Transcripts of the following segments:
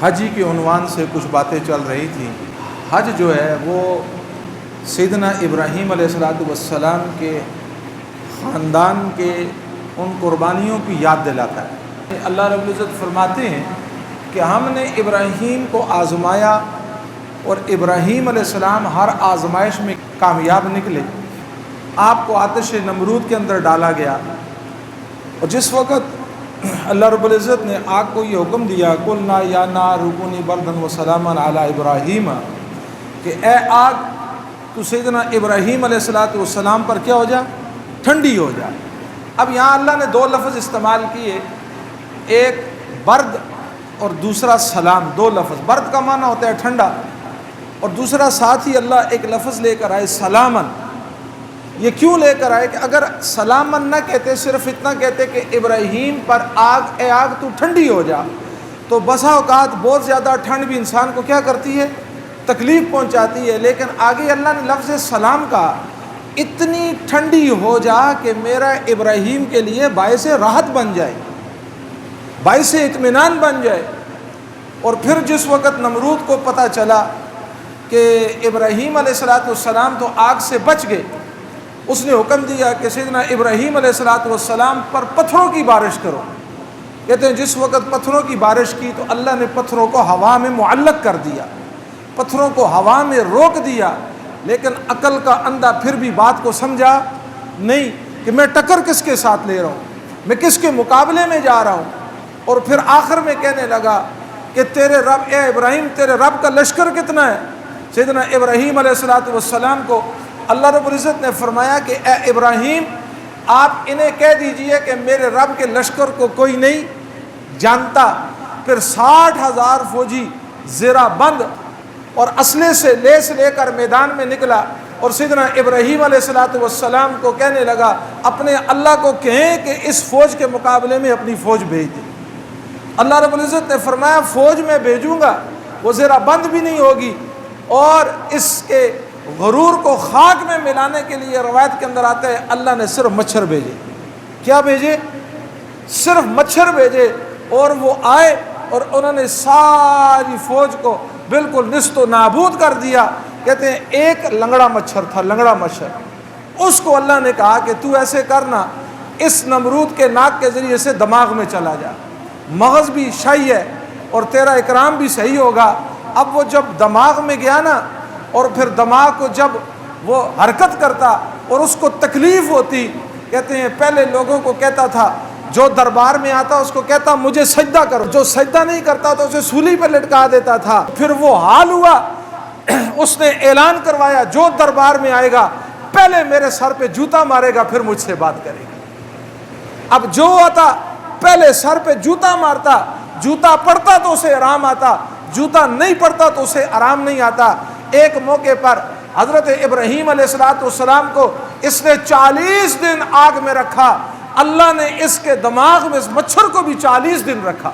حج کے عنوان سے کچھ باتیں چل رہی تھیں۔ حج جو ہے وہ سیدنا ابراہیم علیہ السلام کے خاندان کے ان قربانیوں کی یاد دلاتا ہے۔ اللہ رب العزت فرماتے ہیں کہ ہم نے ابراہیم کو آزمایا اور ابراہیم علیہ السلام ہر آزمائش میں کامیاب نکلے۔ آپ کو آتش نمرود کے اندر ڈالا گیا، اور جس وقت اللہ رب العزت نے آگ کو یہ حکم دیا قلنا یا نار کونی بردن و سلاما علی ابراہیم، کہ اے آگ تو سیدنا ابراہیم علیہ السلام پر کیا ہو جا، ٹھنڈی ہو جا۔ اب یہاں اللہ نے دو لفظ استعمال کیے، ایک برد اور دوسرا سلام۔ دو لفظ، برد کا معنی ہوتا ہے ٹھنڈا، اور دوسرا ساتھ ہی اللہ ایک لفظ لے کر آئے سلامن۔ یہ کیوں لے کر آئے کہ اگر سلامن نہ کہتے، صرف اتنا کہتے کہ ابراہیم پر آگ، اے آگ تو ٹھنڈی ہو جا، تو بسا اوقات بہت زیادہ ٹھنڈ بھی انسان کو کیا کرتی ہے، تکلیف پہنچاتی ہے۔ لیکن آگے اللہ نے لفظ سلام کہا، اتنی ٹھنڈی ہو جا کہ میرا ابراہیم کے لیے باعث راحت بن جائے، باعث اطمینان بن جائے۔ اور پھر جس وقت نمرود کو پتہ چلا کہ ابراہیم علیہ السلام تو آگ سے بچ گئے، اس نے حکم دیا کہ سیدنا ابراہیم علیہ السلام پر پتھروں کی بارش کرو۔ کہتے ہیں جس وقت پتھروں کی بارش کی تو اللہ نے پتھروں کو ہوا میں معلق کر دیا، پتھروں کو ہوا میں روک دیا۔ لیکن عقل کا اندھا پھر بھی بات کو سمجھا نہیں کہ میں ٹکر کس کے ساتھ لے رہا ہوں، میں کس کے مقابلے میں جا رہا ہوں۔ اور پھر آخر میں کہنے لگا کہ تیرے رب، اے ابراہیم تیرے رب کا لشکر کتنا ہے۔ سیدنا ابراہیم علیہ السلام کو اللہ رب العزت نے فرمایا کہ اے ابراہیم آپ انہیں کہہ دیجئے کہ میرے رب کے لشکر کو کوئی نہیں جانتا۔ پھر 60,000 فوجی زیرہ بند اور اسلحے سے لیس لے کر میدان میں نکلا، اور سیدنا ابراہیم علیہ السلام کو کہنے لگا اپنے اللہ کو کہیں کہ اس فوج کے مقابلے میں اپنی فوج بھیج دے۔ اللہ رب العزت نے فرمایا فوج میں بھیجوں گا، وہ زیرہ بند بھی نہیں ہوگی، اور اس کے غرور کو خاک میں ملانے کے لیے روایت کے اندر آتا ہے اللہ نے صرف مچھر بھیجے۔ کیا بھیجے؟ صرف مچھر بھیجے، اور وہ آئے اور انہوں نے ساری فوج کو بالکل نیست و نابود کر دیا۔ کہتے ہیں ایک لنگڑا مچھر تھا، لنگڑا مچھر، اس کو اللہ نے کہا کہ تو ایسے کرنا، اس نمرود کے ناک کے ذریعے سے دماغ میں چلا جا، مغز بھی شاہی ہے اور تیرا اکرام بھی صحیح ہوگا۔ اب وہ جب دماغ میں گیا نا، اور پھر دماغ کو جب وہ حرکت کرتا اور اس کو تکلیف ہوتی، کہتے ہیں پہلے لوگوں کو کہتا تھا جو دربار میں آتا اس کو کہتا مجھے سجدہ کرو، جو سجدہ نہیں کرتا تو اسے سولی پہ لٹکا دیتا تھا۔ پھر وہ حال ہوا، اس نے اعلان کروایا جو دربار میں آئے گا پہلے میرے سر پہ جوتا مارے گا پھر مجھ سے بات کرے گا۔ اب جو آتا پہلے سر پہ جوتا مارتا، جوتا پڑتا تو اسے آرام آتا، جوتا نہیں پڑتا تو اسے آرام نہیں آتا۔ ایک موقع پر حضرت ابراہیم علیہ السلام کو اس نے 40 دن آگ میں رکھا، اللہ نے اس کے دماغ میں اس مچھر کو بھی 40 دن رکھا،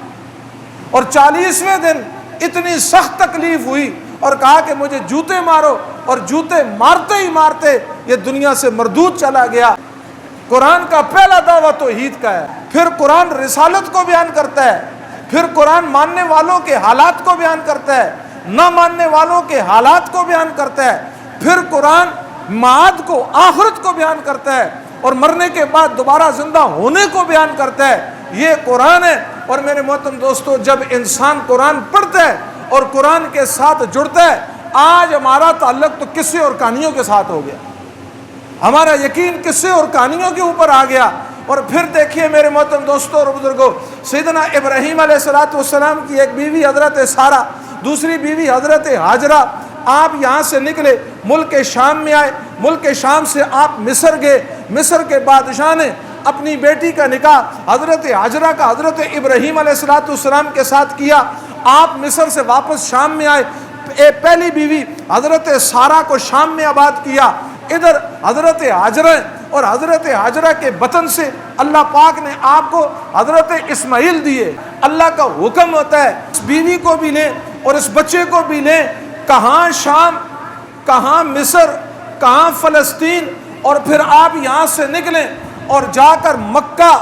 اور 40ویں دن اتنی سخت تکلیف ہوئی اور کہا کہ مجھے جوتے مارو، اور جوتے مارتے ہی مارتے یہ دنیا سے مردود چلا گیا۔ قرآن کا پہلا دعویٰ توحید کا ہے، پھر قرآن رسالت کو بیان کرتا ہے، پھر قرآن ماننے والوں کے حالات کو بیان کرتا ہے، نہ ماننے والوں کے حالات کو بیان کرتا ہے، پھر قرآن معاد کو، آخرت کو بیان کرتا ہے، اور مرنے کے بعد دوبارہ زندہ ہونے کو بیان کرتا ہے۔ یہ قرآن ہے۔ اور میرے محترم دوستو، جب انسان قرآن پڑھتا ہے اور قرآن کے ساتھ جڑتا ہے، آج ہمارا تعلق تو قصے اور کہانیوں کے ساتھ ہو گیا، ہمارا یقین قصے اور کہانیوں کے اوپر آ گیا۔ اور پھر دیکھیے میرے محترم دوستو اور بزرگوں، سیدنا ابراہیم علیہ السلام کی ایک بیوی حضرت سارہ، دوسری بیوی حضرت ہاجرہ، آپ یہاں سے نکلے، ملک شام میں آئے، ملک شام سے آپ مصر گئے، مصر کے بادشاہ نے اپنی بیٹی کا نکاح حضرت ہاجرہ کا حضرت ابراہیم علیہ السلام کے ساتھ کیا۔ آپ مصر سے واپس شام میں آئے، پہلی بیوی حضرت سارہ کو شام میں آباد کیا، ادھر حضرت ہاجرہ، اور حضرت ہاجرہ کے بطن سے اللہ پاک نے آپ کو حضرت اسماعیل دیے۔ اللہ کا حکم ہوتا ہے اس بیوی کو بھی لیں اور اس بچے کو بھی لیں، کہاں شام، کہاں مصر، کہاں فلسطین، اور پھر آپ یہاں سے نکلیں اور جا کر مکہ۔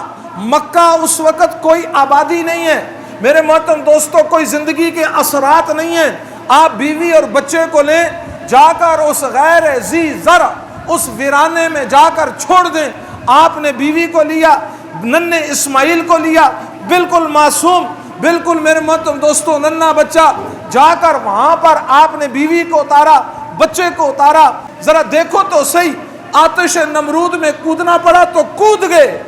مکہ اس وقت کوئی آبادی نہیں ہے، میرے محترم دوستوں کوئی زندگی کے اثرات نہیں ہیں. آپ بیوی اور بچے کو لیں, جا کر اس غیر ذی زرع اس ویرانے میں جا کر چھوڑ دیں. آپ نے بیوی کو لیا, ننھے اسماعیل کو لیا, بالکل معصوم, بالکل میرے محترم دوستوں ننھا بچہ, جا کر وہاں پر آپ نے بیوی کو اتارا, بچے کو اتارا. ذرا دیکھو تو صحیح, آتش نمرود میں کودنا پڑا تو کود گئے,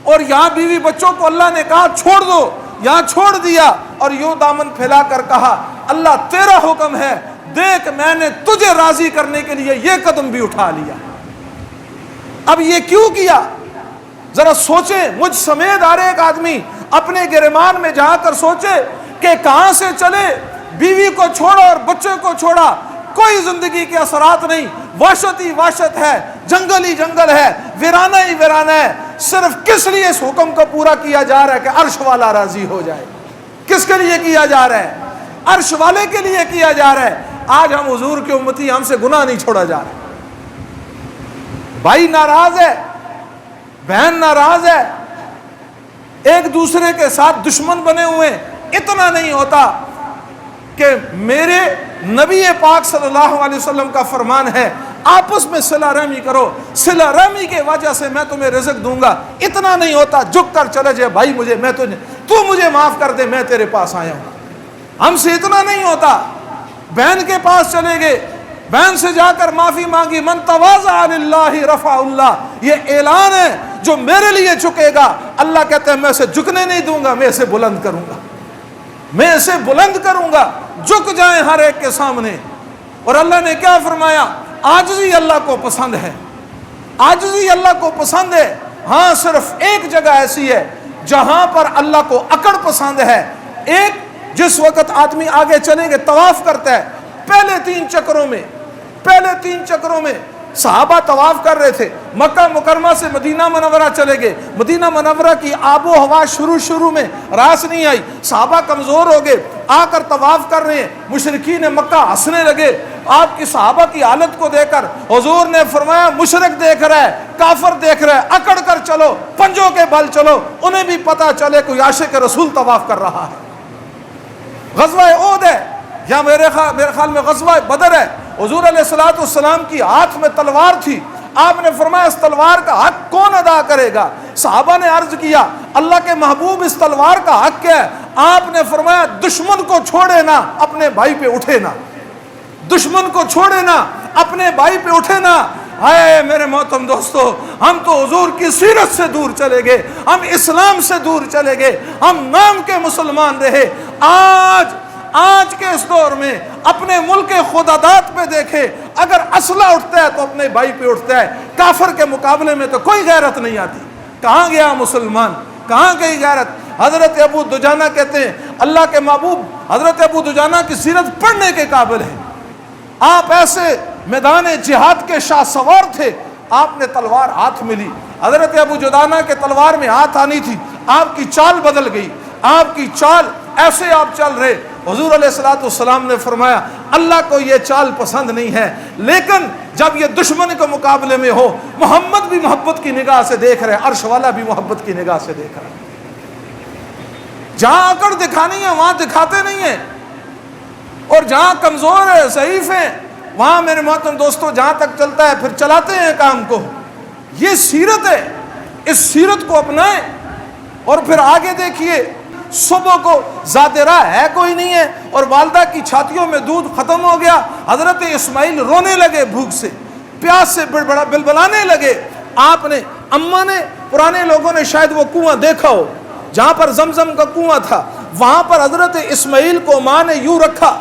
اور یہاں بیوی بچوں کو اللہ نے کہا چھوڑ دو, یہاں چھوڑ دیا, اور یوں دامن پھیلا کر کہا اللہ تیرا حکم ہے, دیکھ میں نے تجھے راضی کرنے کے لیے یہ قدم بھی اٹھا لیا. اب یہ کیوں کیا؟ ذرا سوچیں, مجھ سمیت ہر ایک آدمی اپنے گریمان میں جا کر سوچے کہ کہاں سے چلے, بیوی کو چھوڑا اور بچے کو چھوڑا, کوئی زندگی کے اثرات نہیں, وحشت ہی وحشت ہے, جنگل ہی جنگل ہے, ویرانہ ہی ویرانہ ہے. صرف کس لیے اس حکم کو پورا کیا جا رہا ہے کہ عرش والا راضی ہو جائے؟ کس کے لیے کیا جا رہا ہے؟ عرش والے کے لیے کیا جا رہا ہے. آج ہم حضور کے امتی, ہم سے گناہ نہیں چھوڑا جا رہا. بھائی ناراض ہے, بہن ناراض ہے, ایک دوسرے کے ساتھ دشمن بنے ہوئے. اتنا نہیں ہوتا کہ میرے نبی پاک صلی اللہ علیہ وسلم کا فرمان ہے آپس میں صلہ رحمی کرو, صلہ رحمی کے وجہ سے میں تمہیں رزق دوں گا. اتنا نہیں ہوتا جھک کر چلے جائے, بھائی تو مجھے معاف کر دے, میں تیرے پاس آیا ہوں. ہم سے اتنا نہیں ہوتا. بہن کے پاس چلے گئے, بہن سے جا کر معافی مانگی, من تواضع للہ رفع اللہ, یہ اعلان ہے جو میرے لیے جھکے گا اللہ کہتے ہیں میں اسے جھکنے نہیں دوں گا, میں اسے بلند کروں گا, میں اسے بلند کروں گا. جھک جائیں ہر ایک کے سامنے. اور اللہ نے کیا فرمایا؟ عاجزی اللہ کو پسند ہے, عاجزی اللہ کو پسند ہے. ہاں صرف ایک جگہ ایسی ہے جہاں پر اللہ کو اکڑ پسند ہے. ایک, جس وقت آدمی آگے چلیں گے طواف کرتا ہے, پہلے 3 چکروں میں صحابہ طواف کر رہے تھے, مکہ مکرمہ سے مدینہ منورہ چلے گئے. مدینہ منورہ کی آب و ہوا شروع میں راس نہیں آئی, صحابہ کمزور ہو گئے, آ کر طواف کر رہے ہیں. مشرکین مکہ ہنسنے لگے آپ کی صحابہ کی حالت کو دیکھ کر. حضور نے فرمایا مشرک دیکھ رہا ہے, کافر دیکھ رہا ہے, اکڑ کر چلو, پنجوں کے بل چلو, انہیں بھی پتا چلے کوئی عاشق رسول طواف کر رہا ہے. غزوہ احد ہے یا میرے خیال میں غزوہ بدر ہے. حضور علیہ الصلوۃ والسلام کی ہاتھ میں تلوار تھی. آپ نے فرمایا اس تلوار کا حق کون ادا کرے گا؟ صحابہ نے عرض کیا اللہ کے محبوب اس تلوار کا حق کیا ہے؟ آپ نے فرمایا دشمن کو چھوڑے نہ, اپنے بھائی پہ اٹھے نہ, دشمن کو چھوڑے نہ, اپنے بھائی پہ اٹھے نہ. ہائے میرے محترم دوستو, ہم تو حضور کی سیرت سے دور چلے گئے, ہم اسلام سے دور چلے گئے, ہم نام کے مسلمان رہے. آج کے اس دور میں اپنے ملک خداداد پہ دیکھے, اگر اسلحہ اٹھتا ہے تو اپنے بھائی پہ اٹھتا ہے, کافر کے مقابلے میں تو کوئی غیرت نہیں آتی. کہاں گیا مسلمان, کہاں گئی غیرت؟ حضرت ابو دجانہ کہتے ہیں اللہ کے محبوب حضرت ابو دجانہ کی سیرت پڑھنے کے قابل ہے. آپ ایسے میدان جہاد کے شاہ سوار تھے, آپ نے تلوار ہاتھ میں لی. حضرت ابو دجانہ کے تلوار میں ہاتھ آنی تھی, آپ کی چال بدل گئی, آپ کی چال ایسے آپ چل رہے. حضور علیہ الصلوۃ والسلام نے فرمایا اللہ کو یہ چال پسند نہیں ہے, لیکن جب یہ دشمن کے مقابلے میں ہو, محمد بھی محبت کی نگاہ سے دیکھ رہے, عرش والا بھی محبت کی نگاہ سے دیکھ رہا ہے. جہاں اکڑ دکھانی ہے وہاں دکھاتے نہیں ہیں, اور جہاں کمزور ہے ضعیف ہیں وہاں میرے محترم دوستوں جہاں تک چلتا ہے پھر چلاتے ہیں کام کو. یہ سیرت ہے, اس سیرت کو اپنائیں. اور پھر آگے دیکھیے, صبح کو ذات راہ ہے کوئی نہیں ہے, اور والدہ کی چھاتیوں میں دودھ ختم ہو گیا. حضرت اسماعیل رونے لگے, بھوک سے پیاس سے بلبلانے لگے. آپ نے, اماں نے, پرانے لوگوں نے شاید وہ کنواں دیکھا ہو جہاں پر زمزم کا کنواں تھا, وہاں پر حضرت اسماعیل کو ماں نے یوں رکھا,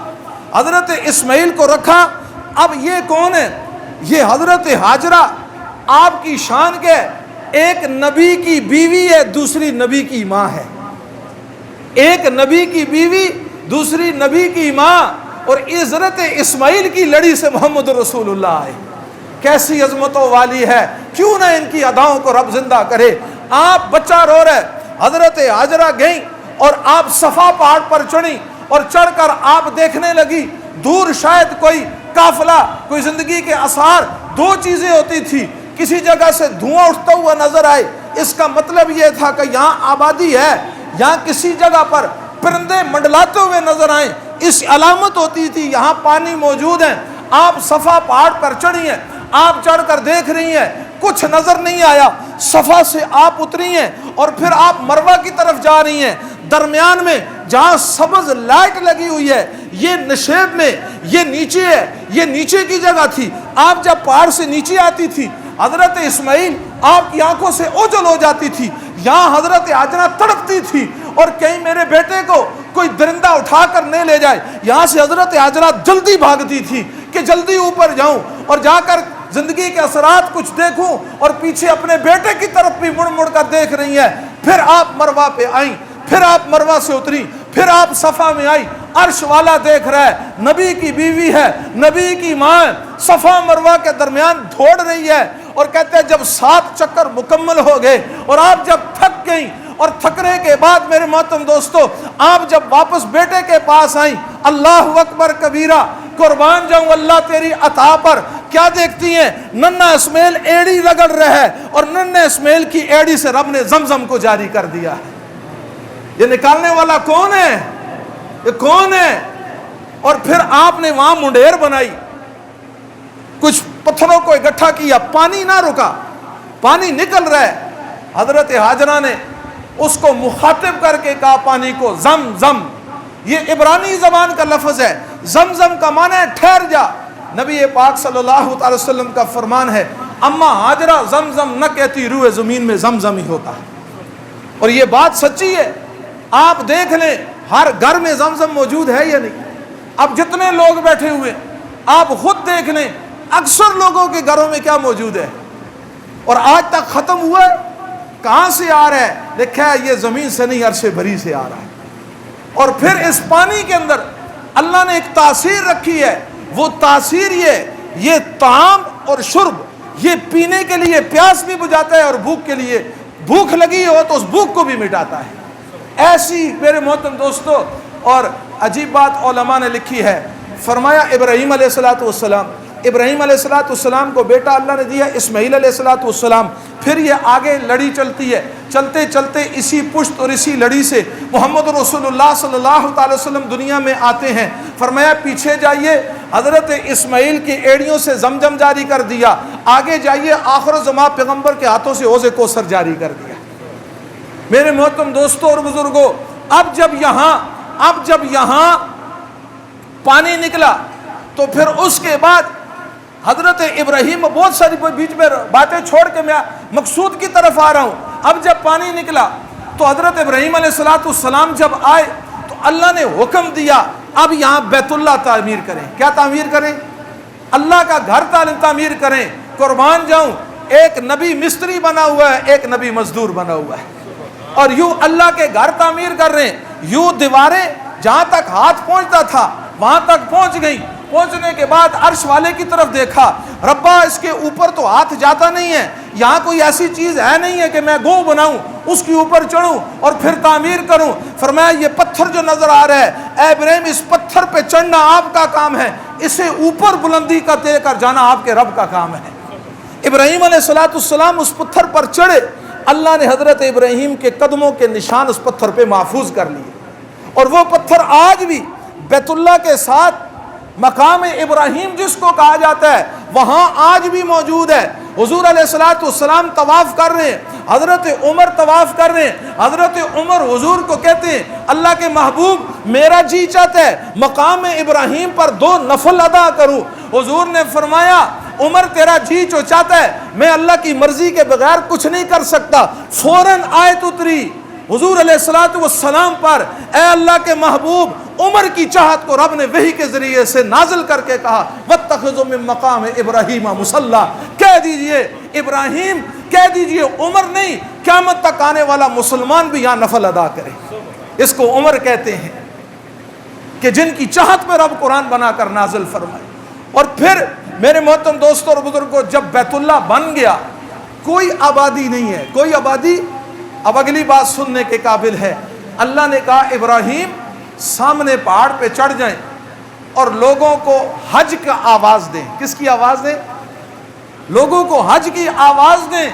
حضرت اسماعیل کو رکھا. اب یہ کون ہے؟ یہ حضرت ہاجرہ, آپ کی شان کے, ایک نبی کی بیوی ہے, دوسری نبی کی ماں ہے. ایک نبی کی بیوی, دوسری نبی کی ماں, اور حضرت اسماعیل کی لڑی سے محمد رسول اللہ آئے. کیسی عظمتوں والی ہے, کیوں نہ ان کی اداؤں کو رب زندہ کرے. آپ بچہ رو رہے, حضرت ہاجرہ گئیں اور آپ صفا پہاڑ پر چڑھی, اور چڑھ کر آپ دیکھنے لگی دور شاید کوئی قافلہ, کوئی زندگی کے آثار. 2 چیزیں ہوتی تھی, کسی جگہ سے دھواں اٹھتا ہوا نظر آئے, اس کا مطلب یہ تھا کہ یہاں آبادی ہے, یہاں کسی جگہ پر پرندے منڈلاتے ہوئے نظر آئیں، اس علامت ہوتی تھی یہاں پانی موجود ہے۔ آپ صفا پہاڑ پر چڑھی ہیں، آپ چڑھ کر دیکھ رہی ہیں، کچھ نظر نہیں آیا، صفا سے آپ اتری ہیں اور پھر آپ مروہ کی طرف جا رہی ہیں۔ درمیان میں جہاں سبز لائٹ لگی ہوئی ہے، یہ نشیب میں، یہ نیچے ہے، یہ نیچے کی جگہ تھی۔ آپ جب پہاڑ سے نیچے آتی تھی، حضرت اسماعیل آپ کی آنکھوں سے اوجھل ہو جاتی تھی، یہاں حضرت ہاجرہ تڑپتی تھی اور کہیں میرے بیٹے کو کوئی درندہ اٹھا کر نہیں لے جائے، یہاں سے حضرت ہاجرہ جلدی بھاگتی تھی کہ جلدی اوپر جاؤں اور جا کر زندگی کے اثرات کچھ دیکھوں، اور پیچھے اپنے بیٹے کی طرف بھی مڑ مڑ کر دیکھ رہی ہیں۔ پھر آپ مروہ پہ آئیں، پھر آپ مروہ سے اتری، پھر آپ صفا میں آئی، عرش والا دیکھ رہا ہے، نبی کی بیوی ہے، نبی کی ماں ہے، صفا مروہ کے درمیان دوڑ رہی ہے، اور کہتے ہیں جب 7 چکر مکمل ہو گئے اور آپ جب تھک گئیں، اور تھکنے کے بعد میرے محترم دوستو آپ جب واپس بیٹے کے پاس آئیں، اللہ اکبر کبیرہ، قربان جاؤں اللہ تیری عطا پر، کیا دیکھتی ہیں؟ ننھا اسماعیل ایڑی رگڑ رہا ہے، اور ننھے اسماعیل کی ایڑی سے رب نے زمزم کو جاری کر دیا ہے۔ یہ نکالنے والا کون ہے؟ یہ کون ہے؟ اور پھر آپ نے وہاں منڈیر بنائی، کچھ پتھروں کو اکٹھا کیا، پانی نہ رکا، پانی نکل رہا ہے۔ حضرت ہاجرہ نے اس کو مخاطب کر کے کہا پانی کو زم زم، یہ عبرانی زبان کا لفظ ہے، زمزم کا معنی ہے ٹھہر جا۔ نبی پاک صلی اللہ علیہ وسلم کا فرمان ہے، اما ہاجرہ زمزم نہ کہتی، روئے زمین میں زمزم ہی ہوتا ہے، اور یہ بات سچی ہے۔ آپ دیکھ لیں ہر گھر میں زمزم موجود ہے یا نہیں؟ اب جتنے لوگ بیٹھے ہوئے آپ خود دیکھ لیں، اکثر لوگوں کے گھروں میں کیا موجود ہے، اور آج تک ختم ہوا ہے؟ کہاں سے آ رہا ہے؟ لکھا ہے یہ زمین سے نہیں عرش بری سے آ رہا ہے۔ اور پھر اس پانی کے اندر اللہ نے ایک تاثیر رکھی ہے، وہ تاثیر یہ طعام اور شرب، یہ پینے کے لیے پیاس بھی بجھاتا ہے، اور بھوک کے لیے، بھوک لگی ہو تو اس بھوک کو بھی مٹاتا ہے۔ ایسی میرے محترم دوستو، اور عجیب بات علماء نے لکھی ہے، فرمایا ابراہیم علیہ السلام، ابراہیم علیہ السلام کو بیٹا اللہ نے دیا اسماعیل علیہ السلام، پھر یہ آگے لڑی چلتی ہے، چلتے چلتے اسی پشت اور اسی لڑی سے محمد رسول اللہ صلی اللہ تعالی وسلم دنیا میں آتے ہیں۔ فرمایا پیچھے جائیے، حضرت اسماعیل کی ایڑیوں سے زمزم جاری کر دیا، آگے جائیے آخر الزمان پیغمبر کے ہاتھوں سے حوض کوثر جاری کر دیا۔ میرے محترم دوستوں اور بزرگوں، اب جب یہاں پانی نکلا تو پھر اس کے بعد حضرت ابراہیم، بہت ساری بیچ میں باتیں چھوڑ کے میں مقصود کی طرف آ رہا ہوں۔ اب جب پانی نکلا تو حضرت ابراہیم علیہ السلام جب آئے تو اللہ نے حکم دیا اب یہاں بیت اللہ تعمیر کریں۔ کیا تعمیر کریں؟ اللہ کا گھر تعمیر کریں۔ قربان جاؤں، ایک نبی مستری بنا ہوا ہے، ایک نبی مزدور بنا ہوا ہے، اور یوں اللہ کے گھر تعمیر کر رہے ہیں۔ یوں دیواریں جہاں تک ہاتھ پہنچتا تھا وہاں تک پہنچ گئی۔ پہنچنے کے بعد عرش والے کی طرف دیکھا، ربا اس کے اوپر تو ہاتھ جاتا نہیں ہے، یہاں کوئی ایسی چیز ہے نہیں ہے کہ میں گو بناؤں، اس کے اوپر چڑھوں اور پھر تعمیر کروں۔ فرمایا یہ پتھر جو نظر آ رہا ہے، اے ابراہیم اس پتھر پہ چڑھنا آپ کا کام ہے، اسے اوپر بلندی کا دے کر جانا آپ کے رب کا کام ہے۔ ابراہیم علیہ السلام اس پتھر پر چڑھے، اللہ نے حضرت ابراہیم کے قدموں کے نشان اس پتھر پہ محفوظ کر لیے، اور وہ پتھر آج بھی بیت اللہ کے ساتھ مقام ابراہیم جس کو کہا جاتا ہے وہاں آج بھی موجود ہے۔ حضور علیہ السلام طواف کر رہے ہیں، حضرت عمر طواف کر رہے ہیں، حضرت عمر حضور کو کہتے ہیں اللہ کے محبوب میرا جی چاہتا ہے مقام ابراہیم پر 2 نفل ادا کروں۔ حضور نے فرمایا عمر تیرا جی جو چاہتا ہے میں اللہ کی مرضی کے بغیر کچھ نہیں کر سکتا۔ فوراً آیت اتری حضور علیہ السلام پر، اے اللہ کے محبوب عمر کی چاہت کو رب نے وحی کے ذریعے سے نازل کر کے کہا وَاتَّخِذُوا مِن مَّقَامِ إِبْرَاهِيمَ مُصَلًّى، کہہ دیجئے ابراہیم، کہہ دیجئے عمر نہیں، قیامت تک آنے والا مسلمان بھی یہاں نفل ادا کرے۔ اس کو عمر کہتے ہیں کہ جن کی چاہت پہ رب قرآن بنا کر نازل فرمائے۔ اور پھر میرے محترم دوستوں اور بزرگوں، جب بیت اللہ بن گیا کوئی آبادی نہیں ہے، کوئی آبادی۔ اب اگلی بات سننے کے قابل ہے، اللہ نے کہا ابراہیم سامنے پہاڑ پہ چڑھ جائیں اور لوگوں کو حج کا آواز دیں۔ کس کی آواز دیں؟ لوگوں کو حج کی آواز دیں۔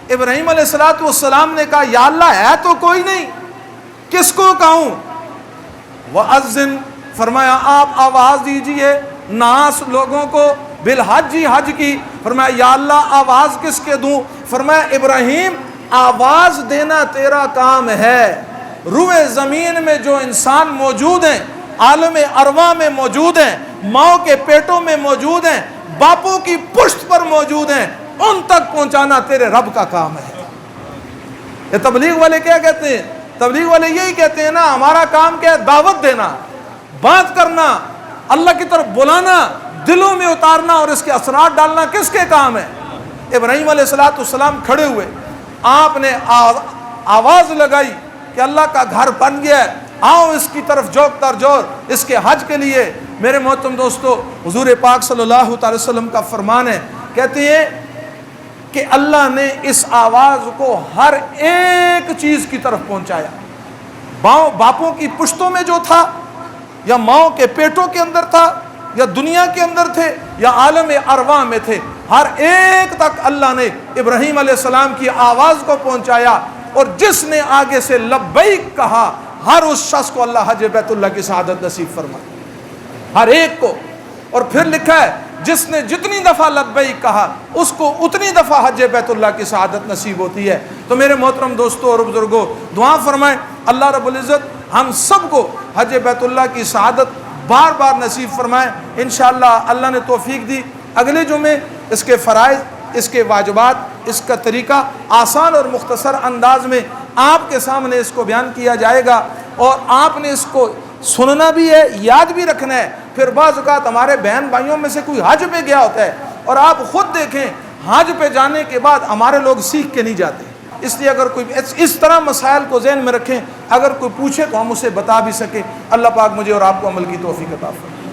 ابراہیم علیہ السلام نے کہا یا اللہ ہے تو کوئی نہیں، کس کو کہوں؟ وَأَذِّن، فرمایا آپ آواز دیجئے ناس لوگوں کو بالحج، حج کی. فرمایا یا اللہ آواز کس کے دوں؟ فرمایا ابراہیم آواز دینا تیرا کام ہے. روئے زمین میں جو انسان موجود ہیں، عالم ارواح میں موجود ہیں، ماؤں کے پیٹوں میں موجود ہیں، باپوں کی پشت پر موجود ہیں، ان تک پہنچانا تیرے رب کا کام ہے. یہ تبلیغ والے کیا کہتے ہیں؟ تبلیغ والے یہی کہتے ہیں نا، ہمارا کام کیا ہے؟ دعوت دینا، بات کرنا، اللہ کی طرف بلانا، دلوں میں اتارنا اور اس کے اثرات ڈالنا کس کے کام ہے؟ ابراہیم علیہ السلام کھڑے ہوئے، آپ نے آواز لگائی کہ اللہ کا گھر بن گیا ہے، آؤ اس کی طرف جوک تر جور، اس کے حج کے لیے. میرے محترم دوستو، حضور پاک صلی اللہ تعالی وسلم کا فرمان ہے، کہتے ہیں کہ اللہ نے اس آواز کو ہر ایک چیز کی طرف پہنچایا. باپوں کی پشتوں میں جو تھا، یا ماؤں کے پیٹوں کے اندر تھا، یا دنیا کے اندر تھے، یا عالم ارواح میں تھے، ہر ایک تک اللہ نے ابراہیم علیہ السلام کی آواز کو پہنچایا. اور جس نے آگے سے لبیک کہا، ہر اس شخص کو اللہ حج بیت اللہ کی سعادت نصیب فرمائے، ہر ایک کو. اور پھر لکھا ہے جس نے جتنی دفعہ لبیک کہا اس کو اتنی دفعہ حج بیت اللہ کی سعادت نصیب ہوتی ہے. تو میرے محترم دوستو اور بزرگوں، دعا فرمائیں اللہ رب العزت ہم سب کو حج بیت اللہ کی سعادت بار بار نصیب فرمائیں. انشاءاللہ اللہ نے توفیق دی، اگلے جمعے اس کے فرائض، اس کے واجبات، اس کا طریقہ آسان اور مختصر انداز میں آپ کے سامنے اس کو بیان کیا جائے گا. اور آپ نے اس کو سننا بھی ہے، یاد بھی رکھنا ہے. پھر بعض اوقات ہمارے بہن بھائیوں میں سے کوئی حج پہ گیا ہوتا ہے، اور آپ خود دیکھیں حج پہ جانے کے بعد ہمارے لوگ سیکھ کے نہیں جاتے. اس لیے اگر کوئی اس طرح مسائل کو ذہن میں رکھیں، اگر کوئی پوچھے تو ہم اسے بتا بھی سکیں. اللہ پاک مجھے اور آپ کو عمل کی توفیق عطا فرمائے.